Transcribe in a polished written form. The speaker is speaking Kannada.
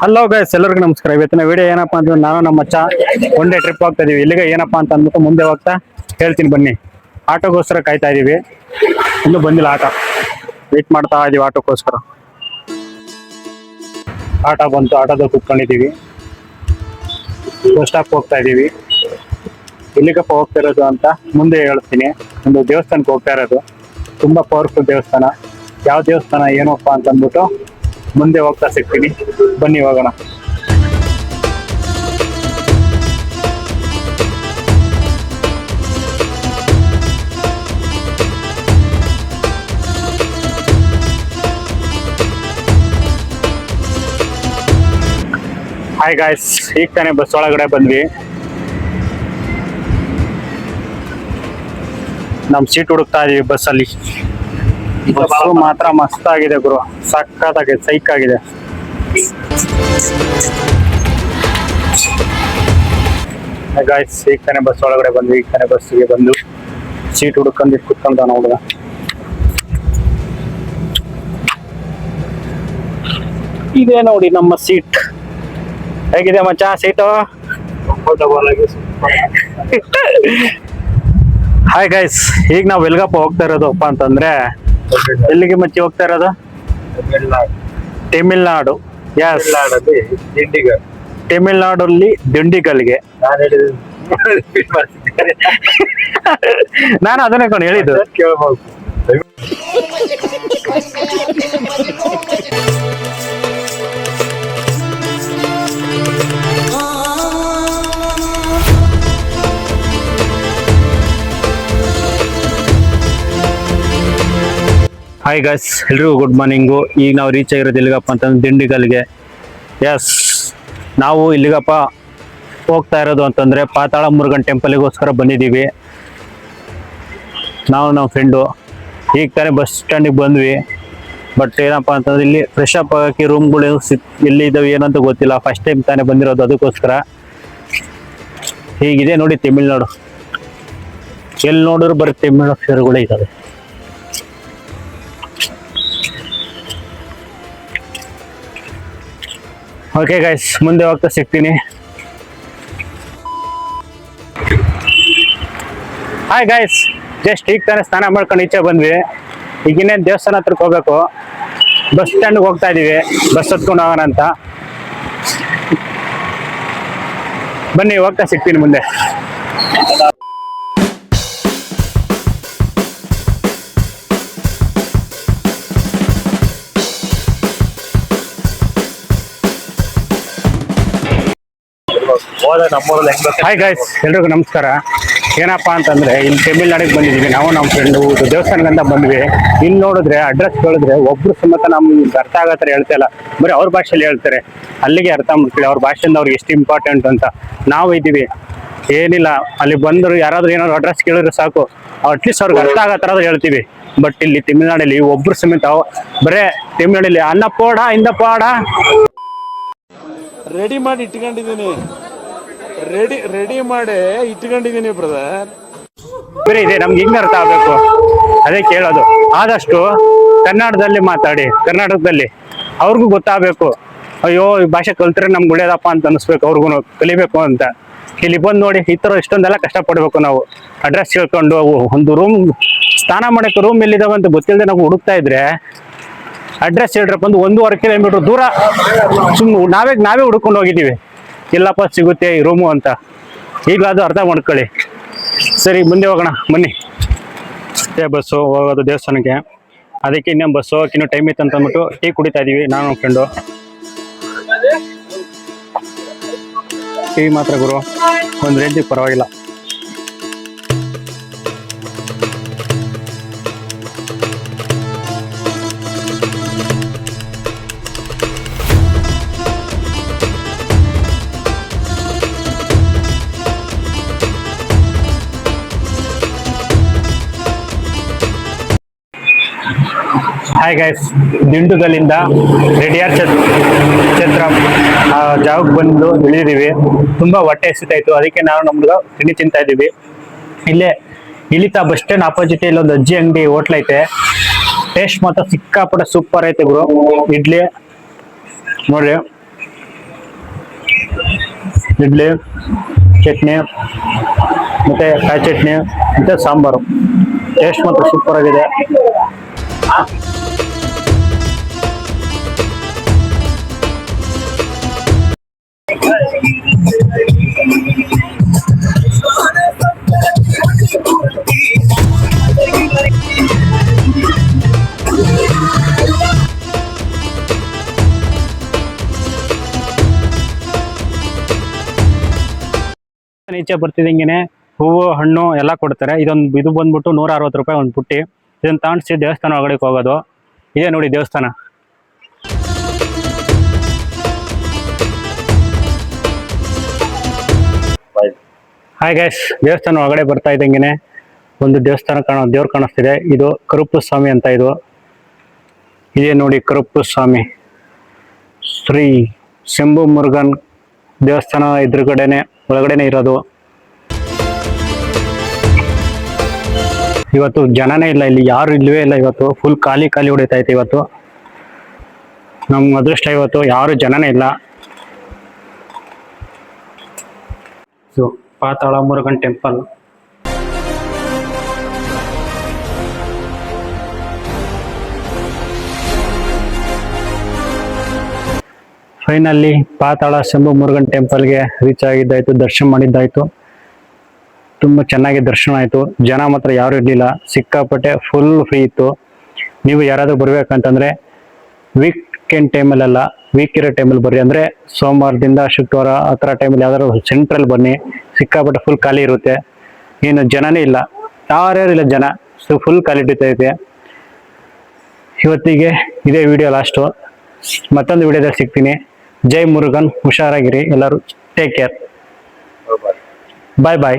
ಹಲೋ ಗೈಸ್, ಎಲ್ಲರಿಗೂ ನಮಸ್ಕಾರ. ಇವತ್ತಿನ ವಿಡಿಯೋ ಏನಪ್ಪಾ ಅಂದ್ರೆ ನಾನು ನಮ್ಮ ಮಚ್ಚ ಒನ್ ಡೇ ಟ್ರಿಪ್ ಹೋಗ್ತಾ ಇದೀವಿ. ಇಲ್ಲಿಗೆ ಏನಪ್ಪಾ ಅಂತ ಅಂದ್ಬಿಟ್ಟು ಮುಂದೆ ಹೋಗ್ತಾ ಹೇಳ್ತೀನಿ ಬನ್ನಿ. ಆಟೋಗೋಸ್ಕರ ಕಾಯ್ತಾ ಇದೀವಿ, ಇನ್ನೂ ಬಂದಿಲ್ಲ ಆಟೋ. ವೇಟ್ ಮಾಡ್ತಾ ಇದೀವಿ ಆಟೋಗೋಸ್ಕರ. ಆಟೋ ಬಂತು, ಆಟೋದಲ್ಲಿ ಕುತ್ಕೊಂಡಿದೀವಿ. ಬಸ್ ಸ್ಟಾಪ್ ಹೋಗ್ತಾ ಇದೀವಿ. ಎಲ್ಲಿಗಪ್ಪ ಹೋಗ್ತಾ ಇರೋದು ಅಂತ ಮುಂದೆ ಹೇಳ್ತೀನಿ. ಒಂದು ದೇವಸ್ಥಾನಕ್ಕೆ ಹೋಗ್ತಾ ಇರೋದು, ತುಂಬಾ ಪವರ್ಫುಲ್ ದೇವಸ್ಥಾನ. ಯಾವ ದೇವಸ್ಥಾನ ಏನಪ್ಪಾ ಅಂತ ಅಂದ್ಬಿಟ್ಟು ಮುಂದೆ ಹೋಗ್ತಾ ಸಿಗ್ತೀನಿ, ಬನ್ನಿ ಹೋಗೋಣ. ಹಾಯ್ ಗಾಯ್ಸ್, ಈಗ ತಾನೇ ಬಸ್ ಒಳಗಡೆ ಬಂದ್ವಿ. ನಮ್ ಸೀಟ್ ಹುಡುಕ್ತಾ ಇದೀವಿ ಬಸ್ಸಲ್ಲಿ. ಬಸ್ಸು ಮಾತ್ರ ಮಸ್ತ್ ಆಗಿದೆ ಗುರು, ಸಕ್ಕತ್ತಾಗಿದೆ, ಸೈಕ್ ಆಗಿದೆ. ಗಾಯ್ಸ್, ಈಗ ತಾನೇ ಬಸ್ ಒಳಗಡೆ ಬಂದ್ವಿ. ಈಗ ತಾನೇ ಬಸ್ಸಿಗೆ ಬಂದು ಸೀಟ್ ಹುಡುಕೊಂಡು ಕುತ್ಕೊಂಡ ಹುಡುಗ. ಇದೇ ನೋಡಿ ನಮ್ಮ ಸೀಟ್. ಹೇಗಿದೆ ಮಚ್ಚ ಸೀಟು? ಹಾಯ್ ಗೈಸ್, ಈಗ ನಾವು ಎಲ್ಗಪ್ಪ ಹೋಗ್ತಾ ಇರೋದಪ್ಪ ಅಂತಂದ್ರೆ, ಎಲ್ಲಿಗೆ ಮಚ್ಚಿ ಹೋಗ್ತಾ ಇರೋದು? ತಮಿಳ್ನಾಡು. ಯಸ್, ತಮಿಳ್ನಾಡಲ್ಲಿ ದಿಂಡಿಗಲ್ಗೆ. ನಾನು ಅದನ್ನೇ ಕೊಂಡು ಹೇಳಿದ್ದು. ಹಾಯ್ ಗೈಸ್, ಎಲ್ರಿಗೂ ಗುಡ್ ಮಾರ್ನಿಂಗು. ಈಗ ನಾವು ರೀಚ್ ಆಗಿರೋದು ಎಲ್ಲಿಗಪ್ಪ ಅಂತಂದ್ರೆ ದಿಂಡಿಗಲ್ಗೆ. ಎಸ್, ನಾವು ಇಲ್ಲಿಗಪ್ಪ ಹೋಗ್ತಾ ಇರೋದು ಅಂತಂದ್ರೆ ಪಾತಾಳ ಮುರುಗನ್ ಟೆಂಪಲ್ಗೋಸ್ಕರ ಬಂದಿದ್ದೀವಿ. ನಾವು ನಮ್ಮ ಫ್ರೆಂಡು ಈಗ ತಾನೇ ಬಸ್ ಸ್ಟ್ಯಾಂಡಿಗೆ ಬಂದ್ವಿ. ಬಟ್ ಏನಪ್ಪ ಅಂತಂದ್ರೆ ಇಲ್ಲಿ ಫ್ರೆಶ್ ಅಪ್ ಆಗೋಕ್ಕೆ ರೂಮ್ಗಳು ಎಲ್ಲಿ ಇದ್ದಾವೆ ಏನಂತ ಗೊತ್ತಿಲ್ಲ. ಫಸ್ಟ್ ಟೈಮ್ ತಾನೇ ಬಂದಿರೋದು, ಅದಕ್ಕೋಸ್ಕರ. ಹೀಗಿದೆ ನೋಡಿ ತಮಿಳ್ನಾಡು. ಎಲ್ಲಿ ನೋಡಿದ್ರು ಬರೀ ತಮಿಳ್ ಅಕ್ಷರಗಳೇ ಇದ್ದಾವೆ. ಓಕೆ ಗೈಸ್, ಮುಂದೆ ಹೋಗ್ತಾ ಸಿಗ್ತೀನಿ. ಹಾಯ್ ಗೈಸ್, ಜಸ್ಟ್ ಈಗ ತಾನೇ ಸ್ನಾನ ಮಾಡ್ಕೊಂಡು ಈಚೆ ಬಂದ್ವಿ. ಈಗ ಇನ್ನೇನು ದೇವಸ್ಥಾನ ಹತ್ರಕ್ಕೆ ಹೋಗ್ಬೇಕು. ಬಸ್ ಸ್ಟ್ಯಾಂಡ್ಗೆ ಹೋಗ್ತಾ ಇದೀವಿ, ಬಸ್ ಹತ್ಕೊಂಡು ಹೋಗೋಣ ಅಂತ. ಬನ್ನಿ, ಹೋಗ್ತಾ ಸಿಗ್ತೀನಿ ಮುಂದೆ. ಹಾಯ್ ಗೈಸ್, ಎಲ್ರಿಗೂ ನಮಸ್ಕಾರ. ಏನಪ್ಪಾ ಅಂತಂದ್ರೆ ಇಲ್ಲಿ ತಮಿಳ್ನಾಡಿಗೆ ಬಂದಿದ್ದೀವಿ. ನಾವು ನಮ್ಮ ಫ್ರೆಂಡು ದೇವಸ್ಥಾನಕ್ಕಂತ ಬಂದ್ವಿ. ಇಲ್ಲಿ ನೋಡಿದ್ರೆ ಅಡ್ರೆಸ್ ಕೇಳಿದ್ರೆ ಒಬ್ರು ಸಮೇತ ನಮ್ಗೆ ಅರ್ಥ ಆಗತ್ತಾರೆ ಹೇಳ್ತಾ ಇಲ್ಲ, ಬರೀ ಅವ್ರ ಭಾಷೆಯಲ್ಲಿ ಹೇಳ್ತಾರೆ. ಅಲ್ಲಿಗೆ ಅರ್ಥ ಮಾಡ್ಕೊಳ್ಳಿ ಅವ್ರ ಭಾಷೆಯಿಂದ ಅವ್ರಿಗೆ ಎಷ್ಟು ಇಂಪಾರ್ಟೆಂಟ್ ಅಂತ. ನಾವು ಇದ್ದೀವಿ ಏನಿಲ್ಲ, ಅಲ್ಲಿ ಬಂದರು ಯಾರಾದ್ರೂ ಏನಾದ್ರು ಅಡ್ರೆಸ್ ಕೇಳಿದ್ರೆ ಸಾಕು, ಅಟ್ಲೀಸ್ಟ್ ಅವ್ರಿಗೆ ಅರ್ಥ ಆಗೋ ಥರದ್ದು ಹೇಳ್ತೀವಿ. ಬಟ್ ಇಲ್ಲಿ ತಮಿಳ್ನಾಡಲ್ಲಿ ಒಬ್ರು ಸಮೇತ ಬರೇ ತಮಿಳ್ನಾಡಲ್ಲಿ ಅನ್ನಪ್ಪೋಡ ಇಂದಪ್ಪಾಡ ರೆಡಿ ಮಾಡಿ ಇಟ್ಕೊಂಡಿದ್ದೀನಿ, ರೆಡಿ ಮಾಡಿ ಇಟ್ಕೊಂಡಿದ್ದೀನಿ ಬ್ರದರ್. ಬೇರೆ ಇದೆ, ನಮ್ಗೆ ಹಿಂಗೆ ಅರ್ಥ ಆಗ್ಬೇಕು, ಅದೇ ಕೇಳೋದು. ಆದಷ್ಟು ಕನ್ನಡದಲ್ಲಿ ಮಾತಾಡಿ, ಕರ್ನಾಟಕದಲ್ಲಿ ಅವ್ರಿಗೂ ಗೊತ್ತಾಗಬೇಕು. ಅಯ್ಯೋ, ಈ ಭಾಷೆ ಕಲ್ತ್ರೆ ನಮ್ಗೆ ಒಳ್ಳೇದಪ್ಪ ಅಂತ ಅನಿಸ್ಬೇಕು, ಅವ್ರಿಗೂ ಕಲಿಬೇಕು ಅಂತ. ಇಲ್ಲಿ ಬಂದು ನೋಡಿ, ಈ ಥರ ಇಷ್ಟೊಂದೆಲ್ಲ ಕಷ್ಟಪಡ್ಬೇಕು ನಾವು. ಅಡ್ರೆಸ್ ಕೇಳ್ಕೊಂಡು ಒಂದು ರೂಮ್, ಸ್ನಾನ ಮಾಡೋಕ್ಕೆ ರೂಮ್ ಎಲ್ಲಿದ್ದಾವೆ ಅಂತ ಗೊತ್ತಿಲ್ಲದೆ ನಾವು ಹುಡುಕ್ತಾ ಇದ್ರೆ, ಅಡ್ರೆಸ್ ಹೇಳ್ರಪ್ಪ ಒಂದು 1.5 ಕಿಲೋಮೀಟರ್ ದೂರ ನಾವೇ ಹುಡ್ಕೊಂಡು ಹೋಗಿದ್ದೀವಿ. ಇಲ್ಲಪ್ಪ ಸಿಗುತ್ತೆ ಈ ರೂಮು ಅಂತ. ಈಗ ಅದು ಅರ್ಥ ಮಾಡ್ಕೊಳ್ಳಿ. ಸರಿ, ಮುಂದೆ ಹೋಗೋಣ ಬನ್ನಿ. ಬಸ್ಸು ಹೋಗೋದು ದೇವಸ್ಥಾನಕ್ಕೆ, ಅದಕ್ಕೆ ಇನ್ನೂ ಬಸ್ ಹೋಗಕ್ಕೆ ಇನ್ನೂ ಟೈಮ್ ಇತ್ತು ಅಂತ ಅಂದ್ಬಿಟ್ಟು ಟೀ ಕುಡಿತಾ ಇದೀವಿ ನಾನು ನಮ್ಮ ಫ್ರೆಂಡು. ಟೀ ಮಾತ್ರ ಗುರು ಒಂದು ರೇಂಜಿಗೆ ಪರವಾಗಿಲ್ಲ. ಹಾಯ್ ಗೈಸ್, ದಿಂಡುಗಲ್ಲಿಂದ ರೆಡಿಯಾರ್ ಛತ್ರ ಜಾಗಕ್ಕೆ ಬಂದು ಇಳಿದಿದ್ದೀವಿ. ತುಂಬಾ ಹೊಟ್ಟೆ ಹಸಿತಾಯ್ತು, ಅದಕ್ಕೆ ನಾವು ನಮ್ಗೆ ತಿಂಡಿ ತಿಂತಾ ಇದ್ದೀವಿ. ಇಲ್ಲೇ ಇಳಿತಾ ಬಸ್ ಸ್ಟ್ಯಾಂಡ್ ಆಪೋಸಿಟ್ ಇಲ್ಲೊಂದು ಅಜ್ಜಿ ಅಂಗಡಿ ಹೋಟ್ಲ್ ಐತೆ. ಟೇಸ್ಟ್ ಮಾತ್ರ ಸಿಕ್ಕಾಪಟ್ಟೆ ಸೂಪರ್ ಐತೆ ಬ್ರೋ. ಇಡ್ಲಿ ನೋಡ್ರಿ ಇಡ್ಲಿ, ಚಟ್ನಿ ಮತ್ತು ಕಾಯಿ ಚಟ್ನಿ ಮತ್ತು ಸಾಂಬಾರು. ಟೇಸ್ಟ್ ಮಾತ್ರ ಸೂಪರ್ ಆಗಿದೆ. ಈಚೆ ಬರ್ತಿದ್ದಂಗೆನೆ ಹೂವು ಹಣ್ಣು ಎಲ್ಲ ಕೊಡ್ತಾರೆ. ಇದು ಬಂದ್ಬಿಟ್ಟು 160 ರೂಪಾಯಿ ಒಂದು ಪುಟ್ಟಿ. ಇದನ್ನ ತಾಣಿಸಿ ದೇವಸ್ಥಾನ ಒಳಗಡೆ ಹೋಗೋದು. ಇದೇ ನೋಡಿ ದೇವಸ್ಥಾನ. ಹಾಯ್ ಗೈಸ್, ದೇವಸ್ಥಾನ ಒಳಗಡೆ ಬರ್ತಾ ಇದ್ದಂಗೆನೆ ಒಂದು ದೇವಸ್ಥಾನ ದೇವ್ರು ಕಾಣಿಸ್ತಿದೆ. ಇದು ಕರುಪ್ಪು ಸ್ವಾಮಿ ಅಂತ. ಇದೇ ನೋಡಿ ಕರುಪ್ಪು ಸ್ವಾಮಿ, ಶ್ರೀ ಶಂಭು ಮುರುಗನ್ ದೇವಸ್ಥಾನ ಎದುರುಗಡೆನೆ ಒಳಗಡೆನೆ ಇರೋದು. ಇವತ್ತು ಜನನೇ ಇಲ್ಲ, ಇಲ್ಲಿ ಯಾರು ಇಲ್ಲವೇ ಇಲ್ಲ. ಇವತ್ತು ಫುಲ್ ಖಾಲಿ ಹೊಡಿತೈತೆ. ಇವತ್ತು ನಮ್ಮ ಅದೃಷ್ಟ, ಇವತ್ತು ಯಾರು ಜನನೇ ಇಲ್ಲ. ಇದು ಪಾತಾಳ ಮುರುಗನ್ ಟೆಂಪಲ್. ಫೈನಲಿ ಪಾತಾಳ ಶಂಭು ಮುರುಗನ್ ಟೆಂಪಲ್ಗೆ ರೀಚ್ ಆಗಿದ್ದಾಯ್ತು, ದರ್ಶನ ಮಾಡಿದ್ದಾಯ್ತು. ತುಂಬ ಚೆನ್ನಾಗಿ ದರ್ಶನ ಆಯಿತು. ಜನ ಮಾತ್ರ ಯಾರು ಇರಲಿಲ್ಲ, ಸಿಕ್ಕಾಪಟ್ಟೆ ಫುಲ್ ಫ್ರೀ ಇತ್ತು. ನೀವು ಯಾರಾದರೂ ಬರ್ಬೇಕಂತಂದ್ರೆ ವೀಕೆಂಡ್ ಟೈಮಲ್ಲೆಲ್ಲ, ವೀಕ್ ಇರೋ ಟೈಮಲ್ಲಿ ಬರ್ರಿ. ಅಂದರೆ ಸೋಮವಾರದಿಂದ ಶುಕ್ರವಾರ ಆ ಥರ ಟೈಮಲ್ಲಿ ಯಾವ್ದಾದ್ರು ಸೆಂಟ್ರಲ್ ಬನ್ನಿ, ಸಿಕ್ಕಾಪಟ್ಟೆ ಫುಲ್ ಖಾಲಿ ಇರುತ್ತೆ. ಏನು ಜನನೇ ಇಲ್ಲ, ಯಾರ್ಯಾರು ಇಲ್ಲ ಜನ, ಫುಲ್ ಖಾಲಿ ಹಿಡಿತೈತೆ. ಇವತ್ತಿಗೆ ಇದೇ ವಿಡಿಯೋ ಲಾಸ್ಟು. ಮತ್ತೊಂದು ವಿಡಿಯೋದಲ್ಲಿ ಸಿಗ್ತೀನಿ. ಜೈ ಮುರುಗನ್, ಹುಷಾರಾಗಿರಿ ಎಲ್ಲರೂ. ಟೇಕ್ ಕೇರ್, ಬಾಯ್ ಬಾಯ್.